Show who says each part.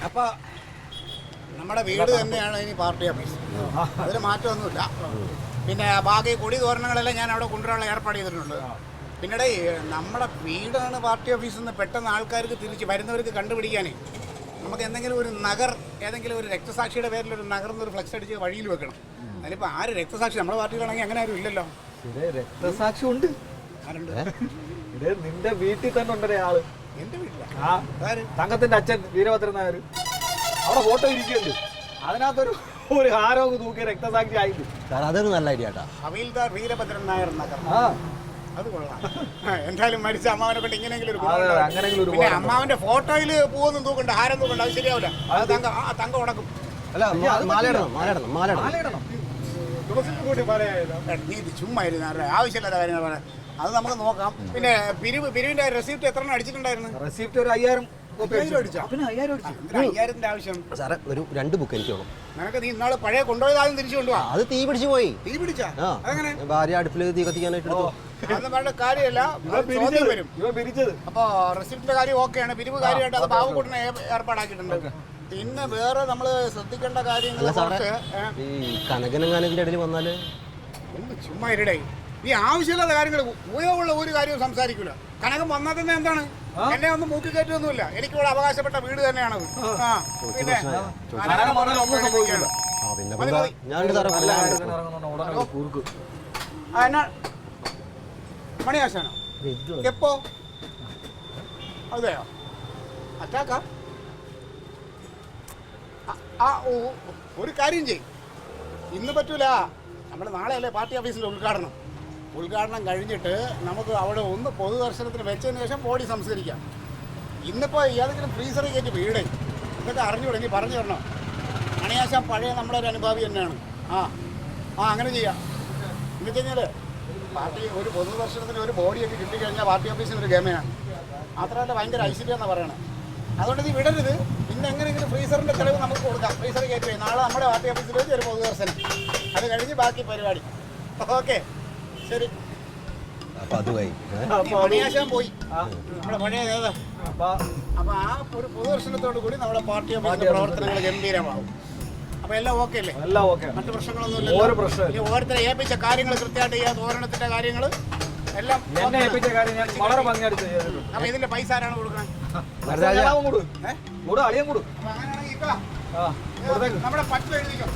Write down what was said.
Speaker 1: അപ്പോൾ നമ്മുടെ വീട് തന്നെയാണ് ഇനി പാർട്ടി ഓഫീസ്. അതിൽ മാറ്റമൊന്നുമില്ല. പിന്നെ ബാക്കി കൊടി തോരണങ്ങളെല്ലാം ഞാൻ അവിടെ കൊണ്ടുവരാനുള്ള ഏർപ്പാട് ചെയ്തിട്ടുണ്ട്. പിന്നീട് നമ്മുടെ വീടാണ് പാർട്ടി ഓഫീസിൽ നിന്ന് പെട്ടെന്ന് ആൾക്കാർക്ക് തിരിച്ച് വരുന്നവർക്ക് കണ്ടുപിടിക്കാനേ നമുക്ക് എന്തെങ്കിലും ഒരു നഗർ, ഏതെങ്കിലും ഒരു രക്തസാക്ഷിയുടെ പേരിൽ ഒരു നഗർന്നൊരു ഫ്ലെക്സ് അടിച്ച് വഴിയിൽ വെക്കണം. അതിലിപ്പോൾ ആര് രക്തസാക്ഷി നമ്മുടെ പാർട്ടിയിലാണെങ്കിൽ അങ്ങനെ ആരും ഇല്ലല്ലോ.
Speaker 2: രക്തസാക്ഷി ഉണ്ട്.
Speaker 1: ആരുണ്ട്?
Speaker 2: നിന്റെ വീട്ടിൽ തന്നെ ഉണ്ടേ ആള്.
Speaker 1: എന്റെ വീട്ടില
Speaker 2: തങ്കത്തിന്റെ അച്ഛൻ വീരഭദ്രൻ നായർ അവിടെ ഫോട്ടോ ഇരിക്കുന്നുണ്ട്. അതിനകത്തൊരു ഒരു ഹാരമൊക്കെ തൂക്കിയ രക്തസാക്ഷി ആയിട്ട്.
Speaker 3: അതൊരു നല്ല ഐഡിയ കേട്ടോ.
Speaker 1: ഹവീൽദാർ വീരഭദ്രൻ നായർ നഗർ. അത് കൊള്ളാം. എന്തായാലും മരിച്ച അമ്മാവനെ കൊണ്ട് ഇങ്ങനെയെങ്കിലും ഒരു പിന്നെ അമ്മാവന്റെ ഫോട്ടോയിൽ പൂവൊന്നും തൂക്കണ്ട, ഹാരം തൂക്കണ്ട. അത് ശരിയാവില്ല. അത് തങ്ക ഉടക്കും. നീ ഇത് ചുമ്മാ ഇരുന്ന ആവശ്യമില്ലാത്ത കാര്യങ്ങൾ പറയാം. അത് നമുക്ക് നോക്കാം. പിന്നെ പിരിവിന്റെ റെസിപ്റ്റ് എത്ര അടിച്ചിട്ടുണ്ടായിരുന്നു?
Speaker 2: റെസിപ്റ്റ് ഒരു 5000
Speaker 1: 5000ന്റെ ആവശ്യം
Speaker 3: സാറേ. ഒരു 2 ബുക്ക് എനിക്ക് വേണം.
Speaker 1: നിനക്ക് നീ ഇന്നാള് പഴയ കൊണ്ടുപോയതാദ്യം തിരിച്ചു കൊണ്ടുപോവാ.
Speaker 3: അത് തീ പിടിച്ചു പോയി.
Speaker 1: തീ പിടിച്ചാ? അങ്ങനെ
Speaker 3: ഭാര്യ അടുപ്പിൽ തീ കത്തിക്കാനായിട്ട്
Speaker 1: അതൊന്നും വേണ്ട കാര്യമല്ല. വരും. അപ്പൊ റെസിപ്റ്റിന്റെ കാര്യം ഓക്കെയാണ്. പിരിവ് കാര്യമായിട്ട് അത് ബാബുക്കുട്ടനെ ഏർപ്പാടാക്കിയിട്ടുണ്ട്. പിന്നെ വേറെ നമ്മള് ശ്രദ്ധിക്കേണ്ട കാര്യങ്ങൾ
Speaker 3: ഈ കനകനങ്ങാനത്തിന്റെ ഇടയിൽ വന്നാല്
Speaker 1: ഒന്ന് ചുമ്മാ ഇരടേ. ഈ ആവശ്യമില്ലാത്ത കാര്യങ്ങൾ, ഉപയോഗമുള്ള ഒരു കാര്യവും സംസാരിക്കൂല. കനകം വന്നാൽ തന്നെ എന്താണ്, എന്നെ ഒന്നും മൂക്കി കയറ്റൊന്നുമില്ല. എനിക്കിവിടെ അവകാശപ്പെട്ട വീട് തന്നെയാണത്. പിന്നെ മണിയാശാനോ എപ്പോ? അതെയോ? അറ്റാക്കാ? ഒരു കാര്യം ചെയ്യും, ഇന്ന് പറ്റൂല. നമ്മുടെ നാളെയല്ലേ പാർട്ടി ഓഫീസിൻ്റെ ഉദ്ഘാടനം കഴിഞ്ഞിട്ട് നമുക്ക് അവിടെ ഒന്ന് പൊതുദർശനത്തിന് വെച്ചതിന് ശേഷം ബോഡി സംസ്കരിക്കാം. ഇന്നിപ്പോൾ ഏതെങ്കിലും ഫ്രീസറിൽ കയറ്റി വീടേ ഇതൊക്കെ അറിഞ്ഞുകൂടെ? നീ പറഞ്ഞു തരണോ? മണിയാശാൻ പഴയ നമ്മുടെ ഒരു അനുഭാവി തന്നെയാണ്. അങ്ങനെ ചെയ്യാം. എന്ന് വെച്ച് കഴിഞ്ഞാൽ പാർട്ടി ഒരു പൊതുദർശനത്തിന് ഒരു ബോഡിയൊക്കെ കിട്ടിക്കഴിഞ്ഞാൽ പാർട്ടി ഓഫീസിന് ഒരു ഗമയാണ്. മാത്രമല്ല ഭയങ്കര ഐശ്വര്യം എന്നാണ് പറയണത്. അതുകൊണ്ട് നീ വിടരുത്. പിന്നെ എങ്ങനെയെങ്കിലും ഫ്രീസറിൻ്റെ ചിലവ് നമുക്ക് കൊടുക്കാം. ഫ്രീസർ കയറ്റി നാളെ നമ്മുടെ പാർട്ടി ഓഫീസിൽ വെച്ച് ഒരു പൊതുദർശനം. അത് കഴിഞ്ഞ് ബാക്കി പരിപാടി. ഓക്കെ, ശരി. മണിയാശാൻ പോയി നമ്മുടെ പഴയ നേതാ. അപ്പൊ ആ ഒരു പൊതുദർശനത്തോടു കൂടി നമ്മുടെ പാർട്ടി ഓഫീസിന്റെ പ്രവർത്തനങ്ങൾ ഗംഭീരമാകും. അപ്പൊ എല്ലാം ഓക്കെ അല്ലേ? മറ്റു പ്രശ്നങ്ങളൊന്നുമില്ല. ഓരോരുത്തരെ ഏൽപ്പിച്ച കാര്യങ്ങൾ കൃത്യമായിട്ട് ചെയ്യാൻ, തോരണത്തിന്റെ കാര്യങ്ങൾ എല്ലാം. അപ്പൊ ഇതിന്റെ പൈസ ആരാണ് കൊടുക്കുന്നത്?
Speaker 2: അങ്ങനെയാണെങ്കിൽ
Speaker 1: നമ്മുടെ പറ്റിൽ എഴുതിക്കോ.